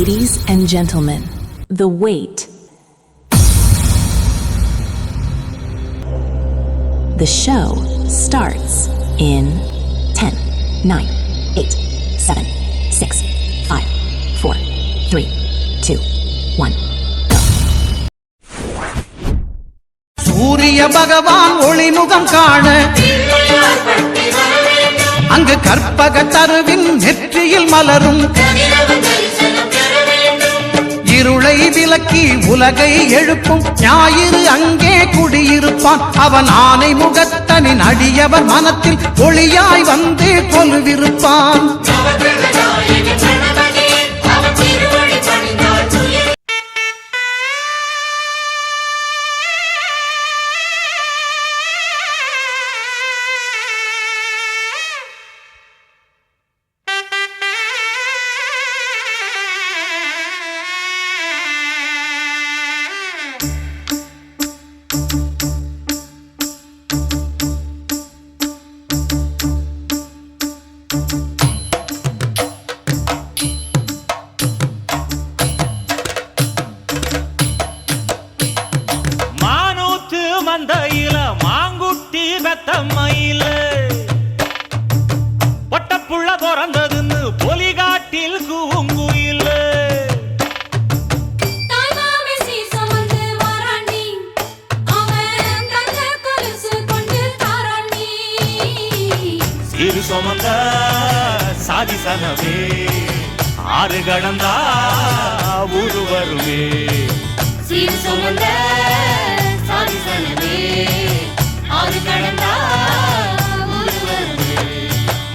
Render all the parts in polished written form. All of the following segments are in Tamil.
Ladies and gentlemen, the wait. The show starts in 10, 9, 8, 7, 6, 5, 4, 3, 2, 1, go. சூரிய பகவான் ஒளிமுகம் காண அங்கு கற்பக தருவின் நெற்றியில் மலரும் இருளை விலக்கி உலகை எழுப்பும் ஞாயிறு அங்கே குடியிருப்பான். அவன் ஆனை முகத்தனின் அடியவர் மனத்தில் ஒளியாய் வந்து கொலுவிருப்பான். மந்தையில மாங்குட்டி பெத்தம்மையில பொட்டப்புள்ள பிறந்ததுன்னு பொலிகாட்டில் கூங்குயில சிறு சுமந்த சாதி சனவே ஆறு கடந்தா ஊரு வருவே சிறு சுமந்த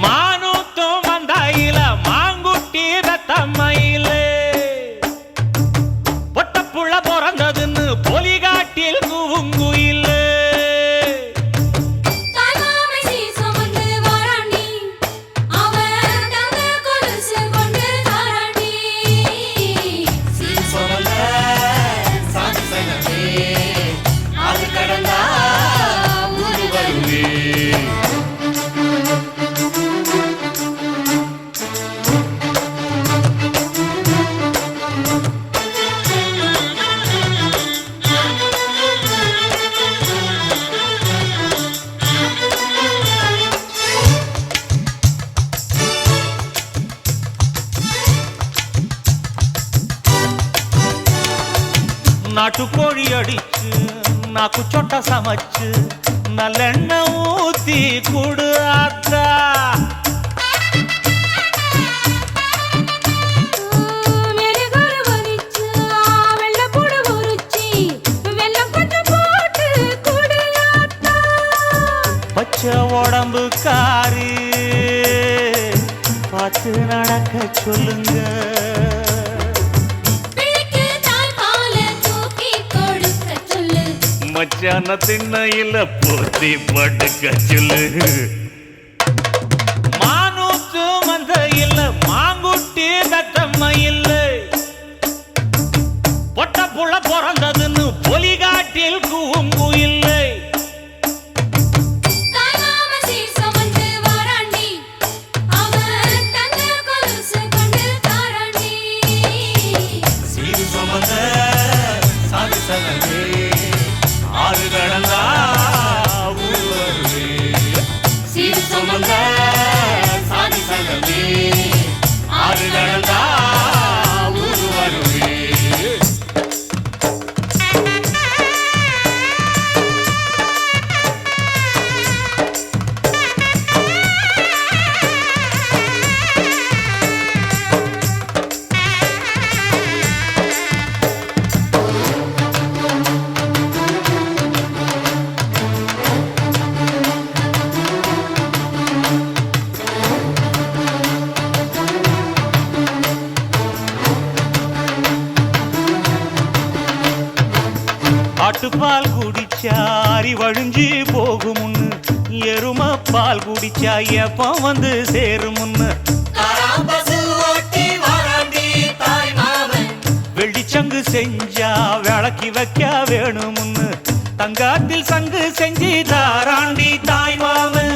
மானூத்தும் மந்தாயில மாங்குட்டி பெத்தம்மையில பொட்டப்புள்ள பிறந்ததுன்னு பொலிகாட்டில் கூங்குயில நாட்டுக்கோழி அடிச்சு நாக்கு சொட்ட சமைச்சு நல்லெண்ணெய் ஊத்தி குடு ஆத்தா பச்சை உடம்பு காரி பார்த்து நடக்க சொல்லுங்க மச்சான திண்ணையில போத்தி படுக்க சொல்லு மானூத்து மந்தையில மாங்குட்டி தத்தம்மையில பொட்டப்புள்ள பிறந்ததுன்னு பொலிகாட்டில் கூங்குயில்லை ஆட்டுப்பால் குடிச்சா அரி வழிஞ்சி போகுமுன்னு எரும பால் குடிச்சா எப்ப வந்து சேருமுன்னு வெள்ளிச்சங்கு செஞ்சா விளக்கி வைக்க வேணுமுன்னு தங்காத்தில் சங்கு செஞ்சு தாராண்டி தாய் மாமன்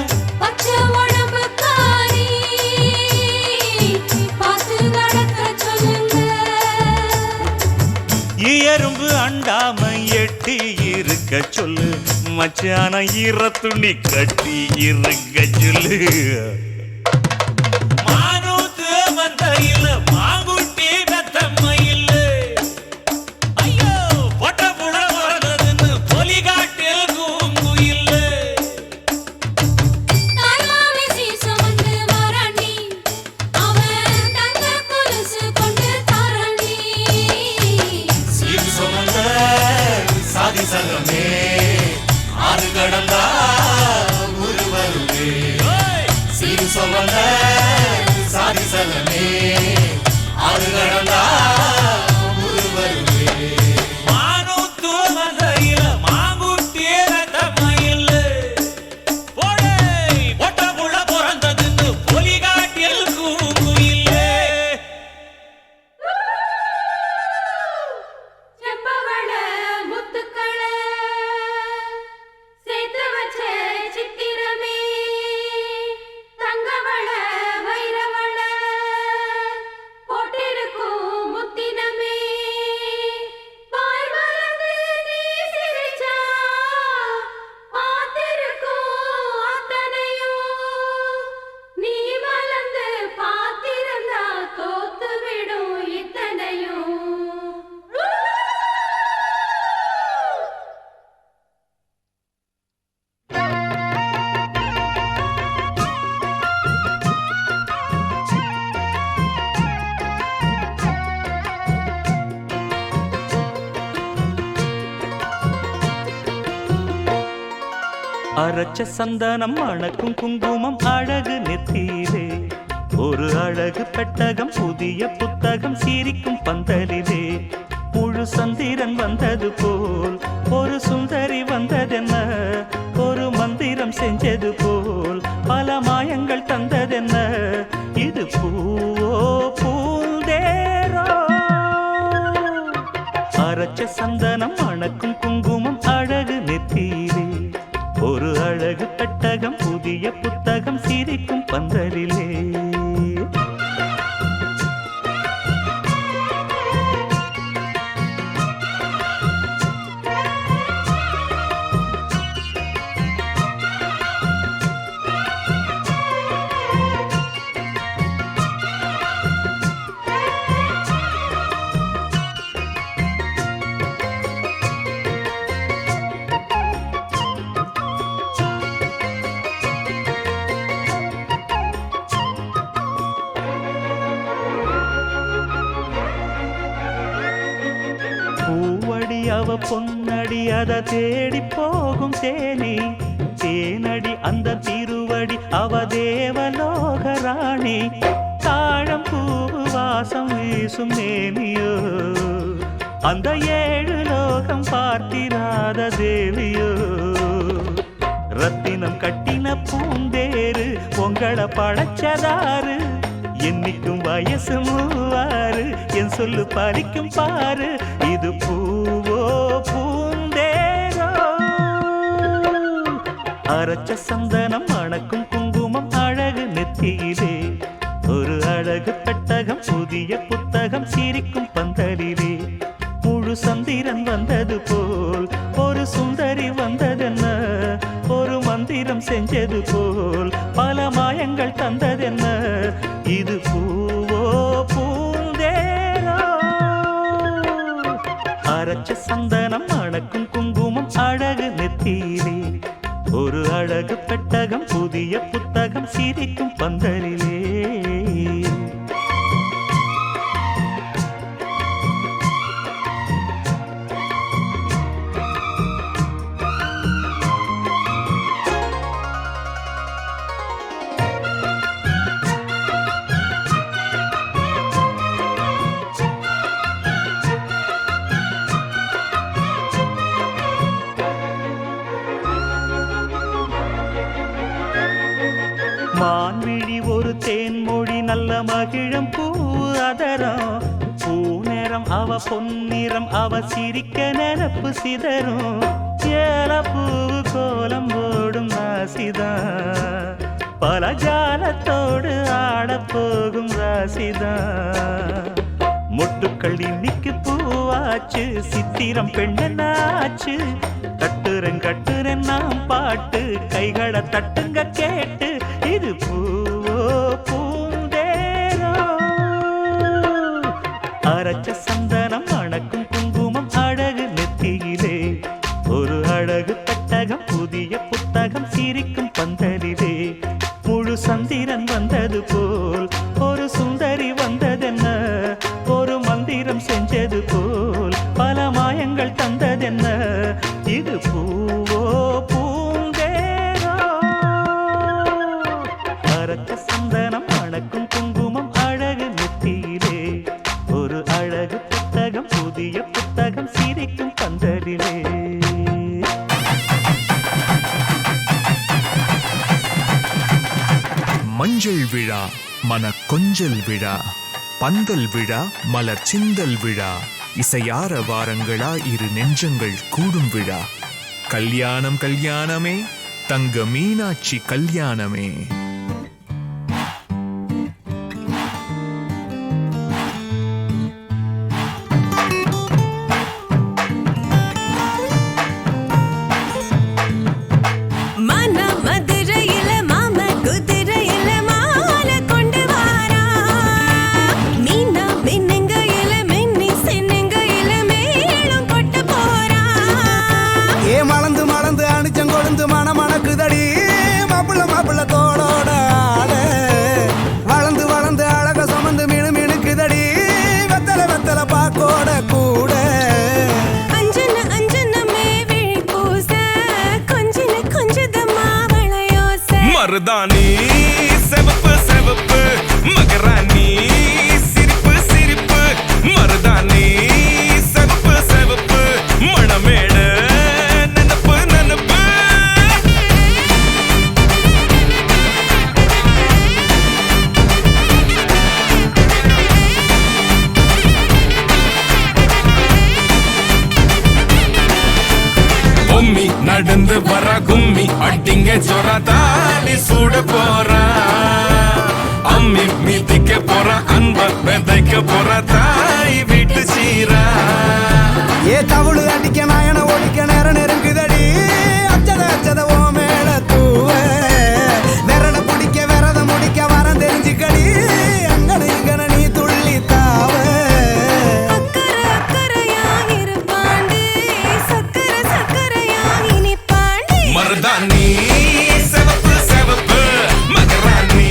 எறும்பு அண்டாம எட்டி இருக்க சொல்லு மச்சான ஈர துணி கட்டி இருக்க சொல்லு மானூத்து மந்தையில மாங்குட்டி வெத்தம்மையில் ஐயோ பொட்ட புட வரதுன்னு பொலிகாட்டில் கூங்குயில் சாதி சங்கமே ஆறு கடந்தா ஊரு வருவே சீரு சொந்த சாதி சங்கமே ஆறு கடந்தா ஊரு வருவே மானூத்து மந்தையில மாங்குட்டி ரத்தமயில் போடே பொட்ட புள்ள பிறந்ததுன்னு பொலிகாட்டில் கூங்குயில் அரைச்ச சந்தனம் அணக்கும் குங்குமம் அழகு நெத்தியிலே ஒரு அழகு பெட்டகம் புதிய புத்தகம் சிரிக்கும் பந்தலிலே முழு சந்திரன் வந்தது போல் ஒரு சுந்தரி வந்ததென்ன ஒரு மந்திரம் செஞ்சது போல் பல மாயங்கள் தந்ததென்ன இது பூவோ பூந்தேரோ அரைச்ச சந்தனம் அணக்கும் குங்குமம் அழகு நெத்தியிலே ஒரு அழகு பெட்டகம் புதிய புத்தகம் சிரிக்கும் பந்தலிலே அவ பொன்னடி அத தேடி போகும் தேனி தேனடி அந்த திருவடி அவ தேவலோக ராணி தாழம் பூவு வாசம் வீசும் நேமியோ அந்த ஏழு லோகம் பார்த்திராத தேவியோ ரத்தினம் கட்டின பூந்தேரு உங்களை படைச்சதாரு என்னைக்கும் வயசு மூவாறு என் சொல்லு பறிக்கும் பாரு இது பூவோ பூந்தேரோ அரைச்ச சந்தனம் அணக்கும் குங்குமம் அழகு நெத்தியிலே ஒரு அழகு பெட்டகம் புதிய புத்தகம் சிரிக்கும் பந்தலிலே முழு சந்திரன் வந்தது போல் ஒரு சுந்தரி வந்ததென்ன ஒரு மந்திரம் செஞ்சது போல் பல மாயங்கள் தந்ததென்ன இது பூவோ பூந்தேரோ அரைச்ச சந்தனம் அணக்கும் குங்குமம் அழகு நெத்தியிலே ஒரு அழகு பெட்டகம் புதிய புத்தகம் சிரிக்கும் பந்தலிலே மான்விழி ஒரு தேன்மொழி நல்ல மகிழம் பூ அதரம் பூநேரம் அவ பொன்னிறம் அவ சிரிக்க நினப்பு சிதறும் ஏல பூவு கோலம் ஓடும் ராசிதான் பல ஜாலத்தோடு ஆடப்போகும் ராசிதான் மொட்டுக்கள் இன்னைக்கு பூ பூவாச்சு சித்திரம் பெண்ணாச்சு கட்டுறன் நாம் பாட்டு கைகளை தட்டுங்க கேட்டு இது பூவோ பூந்தேரோ அரைச்ச சந்தனம் அணக்கும் குங்குமம் அழகு நெத்தியிலே ஒரு அழகு பெட்டகம் புதிய புத்தகம் சிரிக்கும் பந்தலிலே முழு சந்திரன் வந்தது போல் ஒரு சுந்தரி வந்ததென்ன ஒரு மந்திரம் செஞ்சது போல் பல மாயங்கள் தந்ததென்ன இது பூவோ பூந்தேரோ அரைச்ச சந்தனம் அணக்கும் குங்குமம் அழகு நெத்தியிலே ஒரு அழகு புத்தகம் புதிய புத்தகம் சிரிக்கும் பந்தலிலே மஞ்சள் விழா மன கொஞ்சல் விழா பந்தல் விழா மலர் சிந்தல் விழா இசையார வாரங்களா இரு நெஞ்சங்கள் கூடும் விழா கல்யாணம் கல்யாணமே தங்க மீனாட்சி கல்யாணமே மருதாணி செவப்பு செவப்பு மகராணி சிரிப்பு சிரிப்பு மருதாணி செவப்பு செவப்பு மணமேட நனப்பு நனப்பு பொம்மி நடந்து வர கும்மி அட்டிங்க சொரா தாலி சூட போறா அம்மி மீதிக்க போறா அன்ப விதைக்க போறா தாய் வீட்டு சீரா ஏ தவுளு அடிக்க நாயன ஒழிக்க நேரம் நெருங்குதடி அச்சத அச்சத ஓ மேல தூவ விரட பிடிக்க விரத முடிக்க வரம் தெரிஞ்சுக்கடி அங்கன இங்கன நீ துள்ளி தாவ மருதாணி செவப்பு செவப்பு மகராணி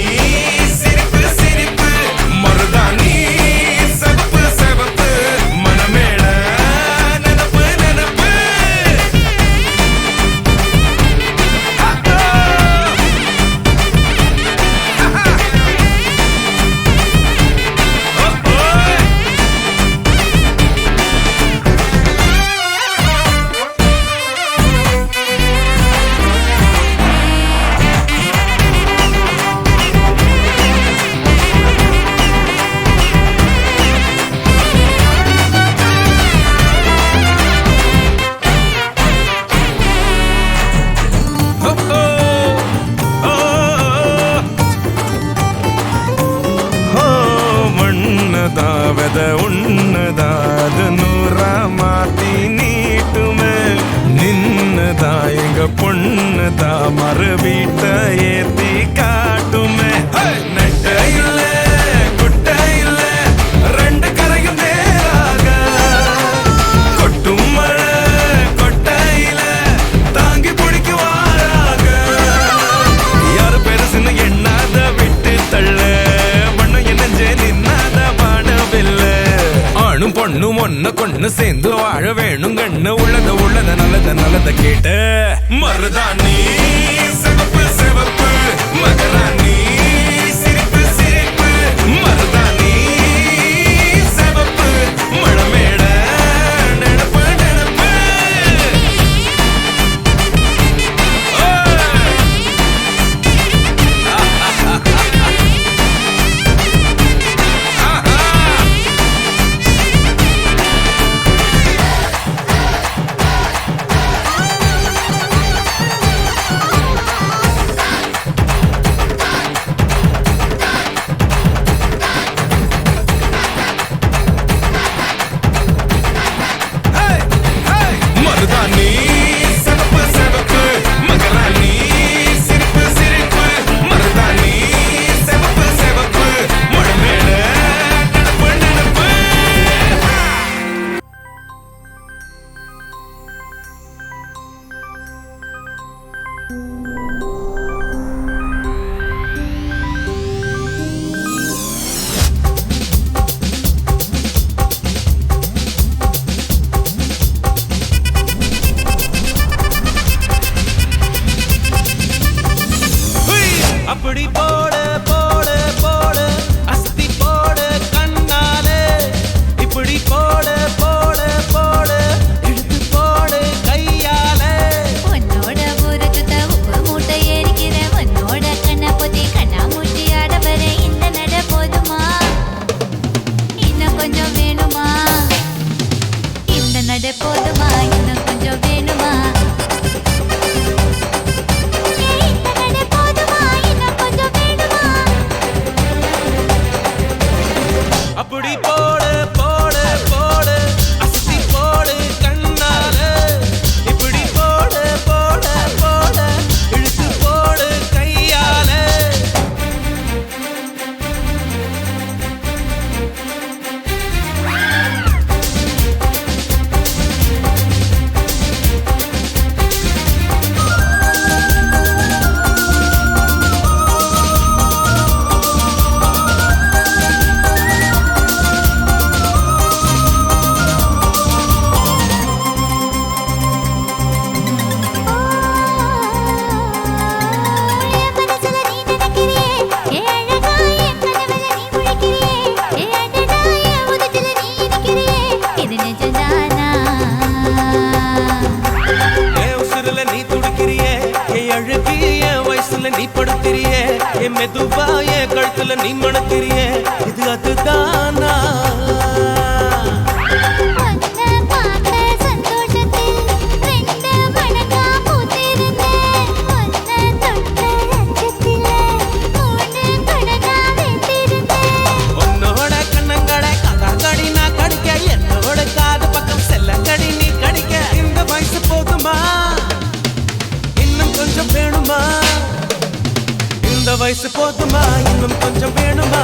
சிரிப்பு சிரிப்பு மருதாணி செவப்பு செவப்பு மணமேள நனப்பு நனப்பு மண்ணதாவத உன்னதாது நூறா மாத்தி நீட்டுமே நின்னதா எங்க பொண்ணுதா மறு வீட்ட ஏத்தி காட்டுமே நெட்ட இல்ல குட்ட இல்ல ரெண்டு கரையும் நேராக கொட்டும் மழை கொட்டையில தாங்கி பிடிக்குவாராக யாரு பெருசுன்னு எண்ணாத விட்டு தள்ள ஆணும் பொண்ணும் ஒன்ன கொண்டு சேர்ந்து வாழ வேணும் கண்ணு உள்ளத நல்லத கேட்டு மருதாணி சிவப்பு சிவப்பு மகராணி சிரிப்பு சிரிப்பு மருதாணி சிவப்பு மழமேட நெனப்பு நெனப்பு அழகி என் வயசுல நீ படுத்திரியே என் மெதுவா என் கழுத்துல நீ மணத்திரியே இது அதுதானா உன்னோட கண்ணங்கடை கதாங்கடி நான் கடிக்க என்னோட காது பக்கம் செல்லங்கடி நீ கடிக்க இந்த வயசு போதுமா இன்னும் கொஞ்சம் வேணுமா இந்த வயசு போதுமா இன்னும் கொஞ்சம் வேணுமா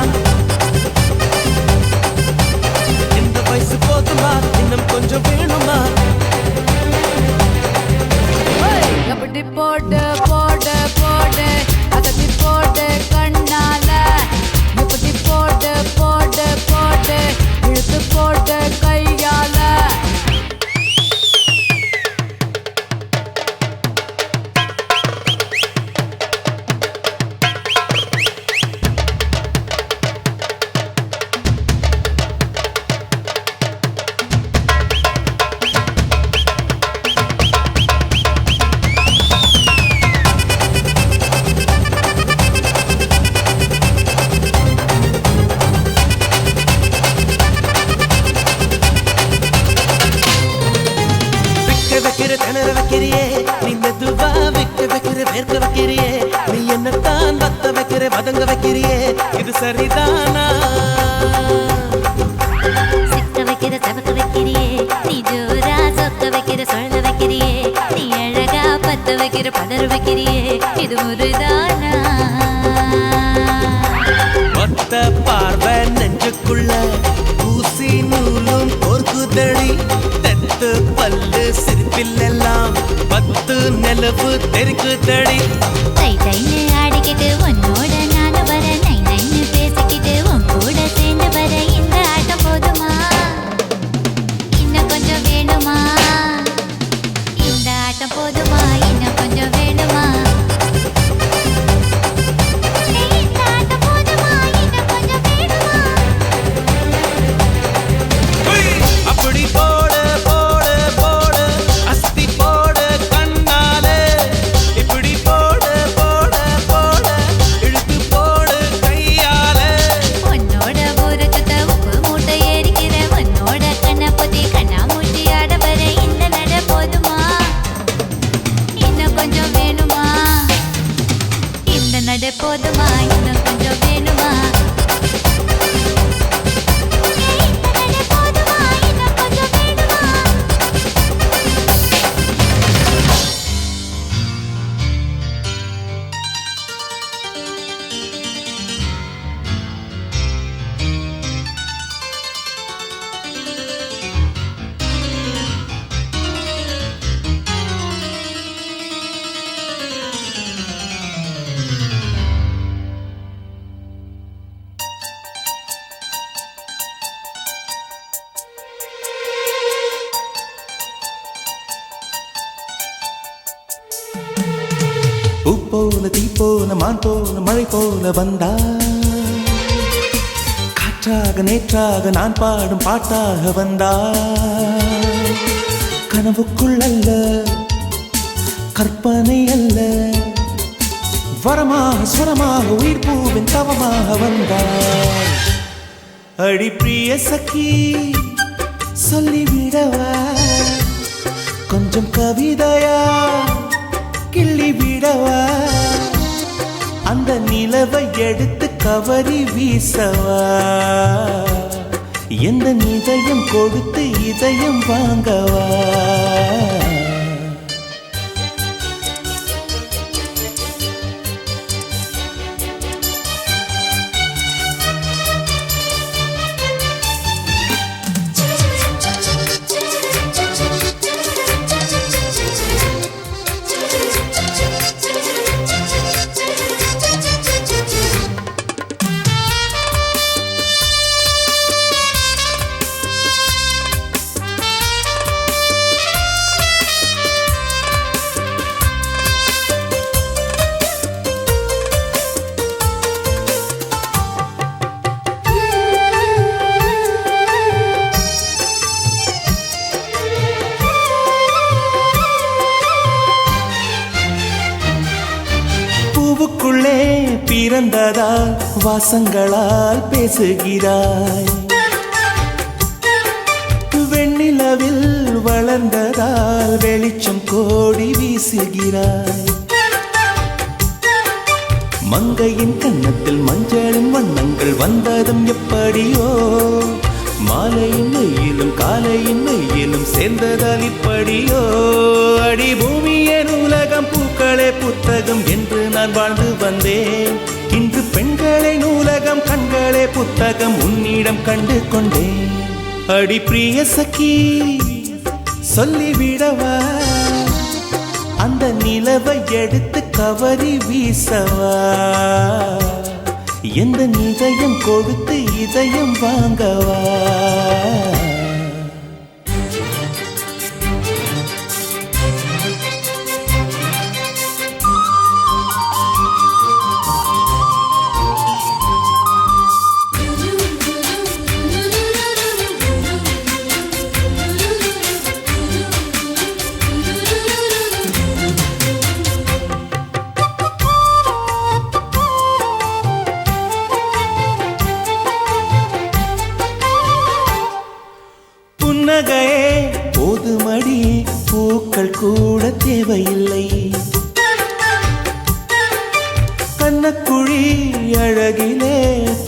இந்த வயசு போதுமா இன்னும் கொஞ்சம் வேணுமா எப்படி போடு போடு போடு அதட்டி போடு கண்ணால எப்படி போடு போடு போடு இழுத்து போடு கையால வைக்கிற திணற வைக்கிறியே நீ மெதுவா வைக்கிற வேர்க்க வைக்கிறியே நீ என்னத்தான் வத்த வைக்கிற வதங்க வைக்கிறியே இது சரிதானா சிக்க வைக்கிற சபக்க வைக்கிறியே நீ ஜோரா சொக்க வைக்கிற சொல்ல வைக்கிறியே நீ அழகா பத்த வைக்கிற பதற வைக்கிறியே இது முருதானா ஒத்த பார்வை நெஞ்சுக்குள்ள ஊசி நூலும் பொறுக்குதடி தெத்து பல்லு சிரிப்பிலெல்லாம் பத்து நிலவு தெருக்குதடி தை தைன்னு ஆடிக்கிட்டு உன்னோட நானு வர நை நைன்னு பேசிக்கிட்டு உன் கூட சேர்ந்து வர இந்த ஆட்டம் போதுமா இன்னும் கொஞ்சம் வேணுமா இந்த ஆட்டம் போதுமா இன்னும் கொஞ்சம் வேணுமா இந்த ஆட்டம் போதுமா இன்னும் கொஞ்சம் வேணுமா அப்படி போடு போடு போடு அஸ்தி போடு கண்ணாலே இப்படி போடு போடு போடு இழுத்து போடு கையாலே உன்னோட ஊரை சுத்த உப்பு மூட்டை ஏறிக்கிற உன்னோட கண்ணை பொத்தி கண்ணா மூட்டி ஆட வர இந்த நட போதுமா இன்னும் கொஞ்சம் வேணுமா இந்த நட போதுமா இன்னும் கொஞ்சம் வேணுமா இந்த நட போதுமா இன்னும் கொஞ்சம் வேணுமா பூ போல தீ போல மான் போல மழை போல வந்தா காற்றாக நேற்றாக நான் பாடும் பாட்டாக வந்தா கனவுக்குள் அல்ல கற்பனை அல்ல வரமாக சுரமாக உயிர் பூவின் தவமாக வந்தாள் அடி பிரிய சखी சொல்லிவிடவா கொஞ்சம் கவிதையா கிள்ளி விடவா அந்த நிலவை எடுத்து கவரி வீசவா எந்த இதயம் கொடுத்து இதயம் வாங்கவா மண்ணுக்குள்ளே பிறந்ததால் வாசங்களால் பேசுகிறாய், வெண்ணிலவில் வளர்ந்ததால் வெளிச்சம் கோடி வீசுகிறாய். மங்கையின் கன்னத்தில் மஞ்சளின் வண்ணங்கள் வந்ததும் எப்படியோ, மாலையின் மெய்யிலும் காலையின் மெய்யிலும் சேர்ந்ததால் இப்படியோ. அடி பூமியே நூலகம் பூக்களே புத்தகம் என்று நான் வாழ்ந்து வந்தேன். இன்று பெண்களே நூலகம் கண்களே புத்தகம் உன்னிடம் கண்டு கொண்டேன். அடி பிரிய சகி சொல்லிவிடவா, அந்த நிலவை எடுத்து கவரி வீசவா, எந்த இதயம் கொடுத்து இதயம் வாங்கவா. புன்னகையே போதுமடி, பூக்கள் கூட தேவையில்லை. கண்ணக்குழி அழகிலே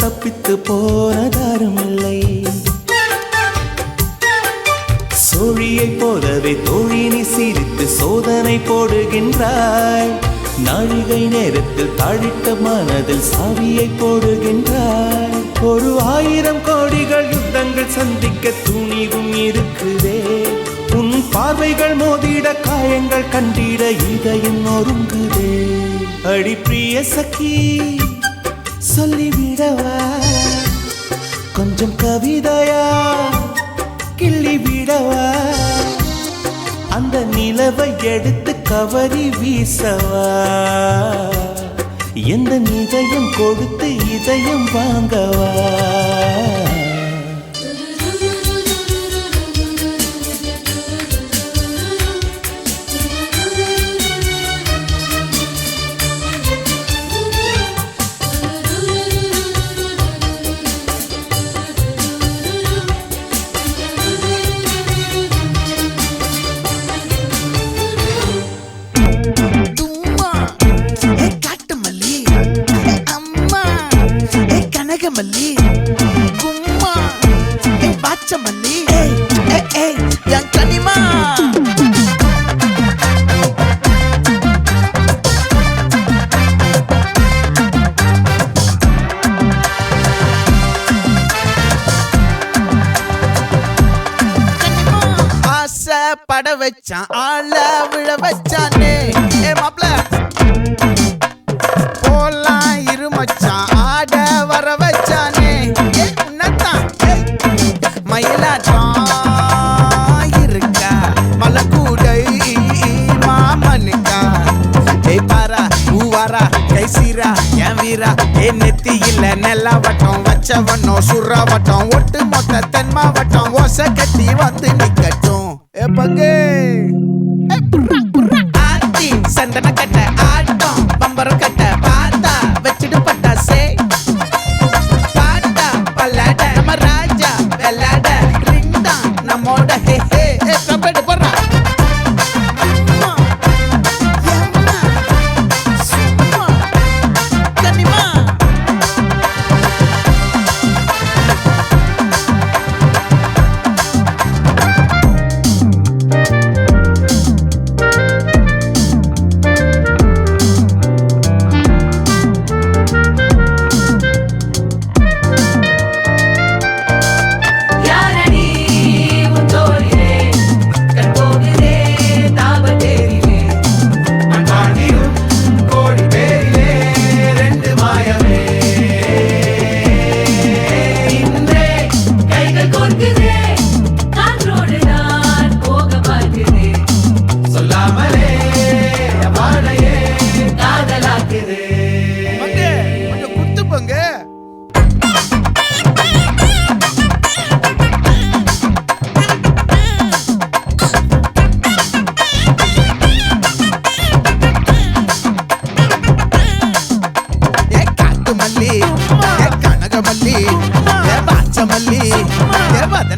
தப்பித்து போனதாரும் இல்லை. சோழியை போலவே தோழினி சிரித்து சோதனை போடுகின்றாய். நாழிகை நேரத்தில் தாழிட்ட மனதில் சாவியை போடுகின்றாய். 1000 கோடிகள் யுத்தங்கள் சந்திக்க துணிவும் இருக்குதே. உன் பார்வைகள் மோதிட காயங்கள் கண்டிட இதயம் நொறுங்குதே. அடி பிரிய சகி சொல்லிவிடவா, கொஞ்சம் கவிதையா கிள்ளிவிடவா, அந்த நிலவை எடுத்து கவரி வீசவா, எந்த இதயம் கொடுத்து இதயம் வாங்கவா. மல்லி கும்மா பாச்ச மல்லி என் கனிமா. ஆசை பட வச்சான் ஆள விழ வச்சானே. மாப்ள போலாம் இருமச்சான் ஆட வர வச்சானே. உன்னத்தான் மயிலாட்டம் இருக்கா மலக்கூடை மாமனுக்கா. பாரா பூவாரா கைசீரா என் வீரா, என் நெத்தி இல்ல நெல்லாவட்டம் வச்சவட்டம் சுறாவட்டம் ஒட்டு மொத்த தென் மாவட்டம் ஓசை கட்டி வந்து நிக்கட்டும். பங்கு ஆத்தி சந்தன கட்ட ஆட்டம் பம்பரம் கட்ட பார்த்தா வச்சிட்டு பட்டாசே. பாட்டா பல்லாட நம்ம ராஜா வெள்ளாட ரிங் தான் நம்மோட. ஹே ஹே கபடி போடுறா கனிமா.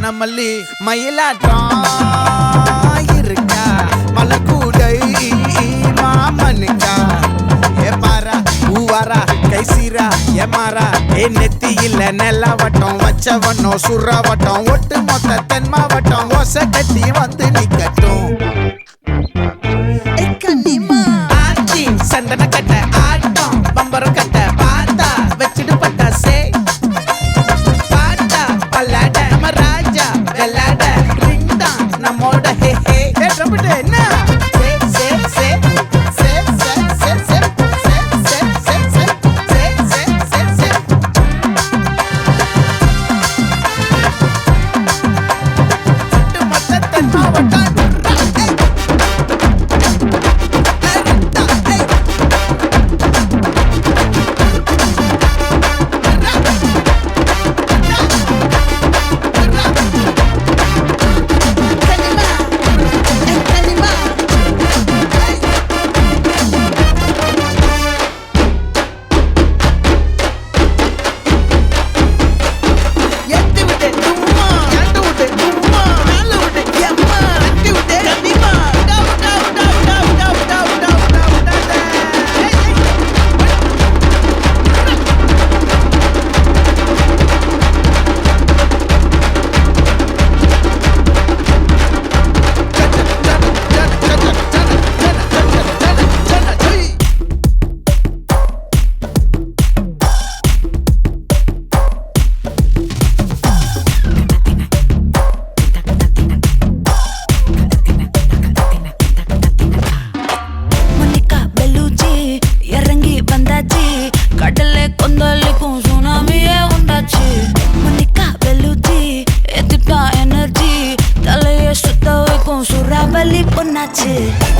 வனமல்லி மயிலாட்டம் இருக்கா மலக்கூடை மாமனுக்கா ஏ பாரா பூவாரா கைசீரா ஏ மாறா ஏ நெத்தி இல்ல நெல்லவட்டம் வச்சவனோ சுறவட்டம் ஒட்டு மொத்த தென் மாவட்டம் ஒச கட்டி வந்து நிக்கட்டும் ஆச்சி சந்தன கட்ட ஆட்டம் பம்பரம் கட்ட பார்த்தா வச்சுட்டு பட்டாசே பாட்டா பல்லாட நம்ம ராஜா வெள்ளாட ரிங் தான் நம்மோட ஹே ஹே ரம்பிட்டு என்ன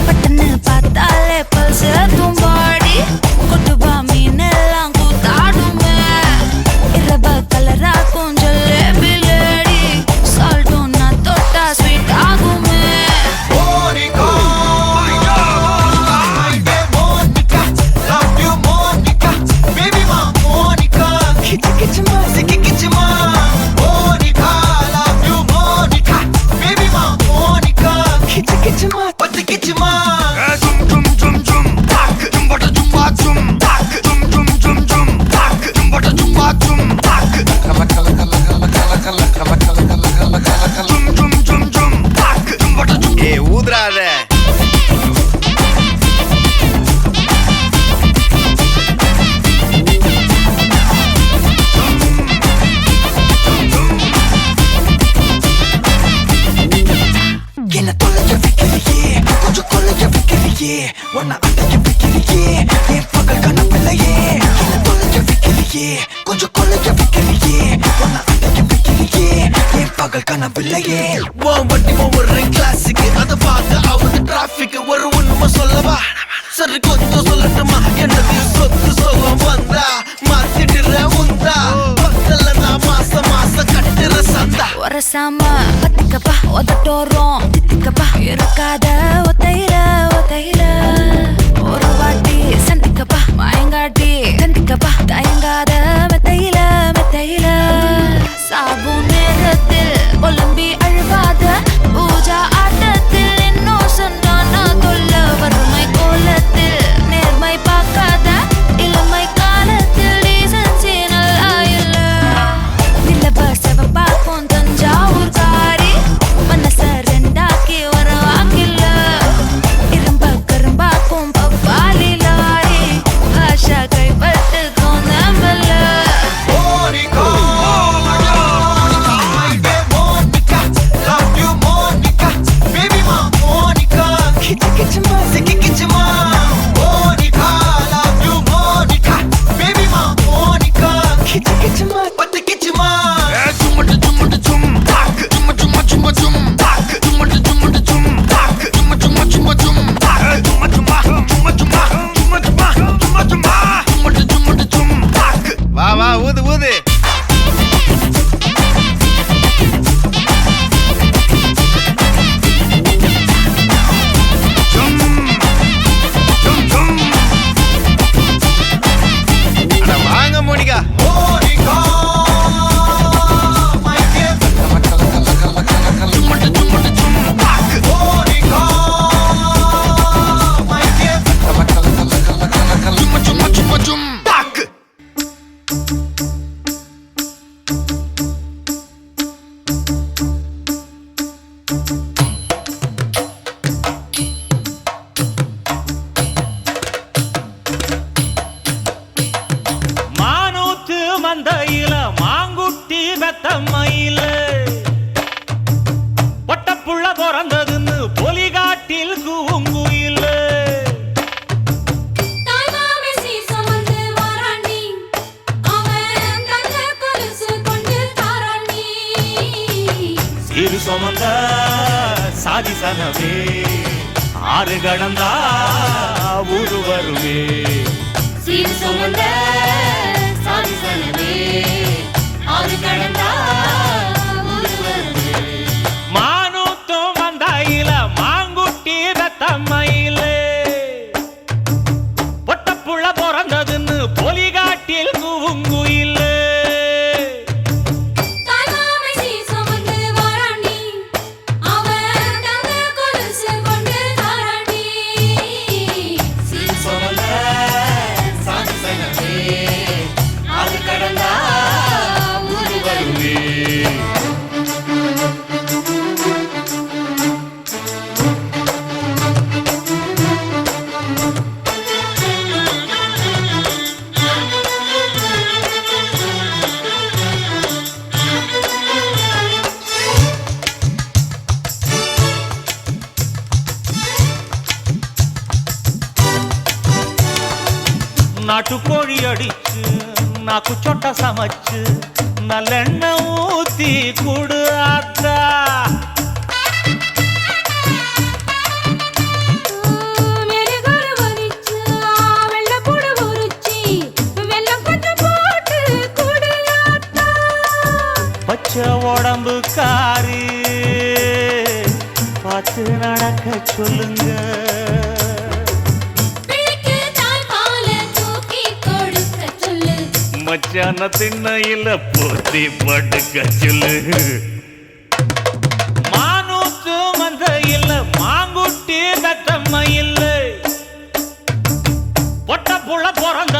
பட்டன்னு பார்த்தாலே பல்ஸ் தும்பாடி கொட்டுபா மீனெல்லாம் கூத்தாடுமே இரவ கலரா கொஞ்சம் லேடி சால்ட்டும் நான் தொட்டா ஸ்வீட் ஆகுமே கொஞ்சம் கொள்ளைய வைக்கிறியே பகல் கனவில்லையே வண்டி ஒவ்வொரு கிளாஸுக்கு அதை பார்க்க ஆகுது டிராபிக் ஒரு உண்மை சொல்லவா சரி கொஞ்சம் சொல்லட்டுமா என்னது சொத்து சொல்லம் வந்தா மாத்திடுற உந்தா பக்கத்துல நான் மாசம் கட்டுற சந்தா ஒரசாம பத்திக்கப்பா ஒதட்டோரம் தித்திக்கப்பா இருக்காத ஒத்தையில ஒரு வாட்டி சந்திக்கப்பா மாயங்காட்டி சந்திக்கப்பா தயங்காத மெத்தையில சாபு நேரத்தில் ஒலிம்பி அழுவாத பூஜா ஆட்டத்தில் இன்னும் சொன்னானா தொல்ல வறுமை கோலத்தில் நேர்மை பார்க்காத இளமை காலத்தில் டீசன்சி நல்லா இல்ல நிலவ செவப்பாக்கும் தஞ்சாவூர் காரி மனச ரெண்டாக்கி வரவாக்கில்ல மந்தையில மாங்குட்டி வெத்தம்மையில பொட்டப்புள்ள பிறந்ததுன்னு பொலிகாட்டில் கூங்குயில சிறு சுமந்த சாதி சனவே ஆறு கடந்தா ஊரு வருவே சீர் சுமந்த சாதி சனமே ஆறு கடந்தா ஊரு வருவே மானூத்தும் மந்தையில மாங்குட்டி வெத்தம்மையில பொட்டப்புள்ள பிறந்ததுன்னு பொலிகாட்டில் கூங்குயில நாட்டுக்கோழி அடிச்சு நாக்கு சொட்ட சமைச்சு நல்லெண்ணெய் ஊத்தி குடு ஆத்தா பச்சை உடம்பு காரி பார்த்து நடக்க சொல்லுங்க மச்சான திண்ணையில போத்தி படுக்க சொல்லு மானூத்து மந்தையில மாங்குட்டி தத்தம்மையில் பொட்ட புள்ள பிறந்த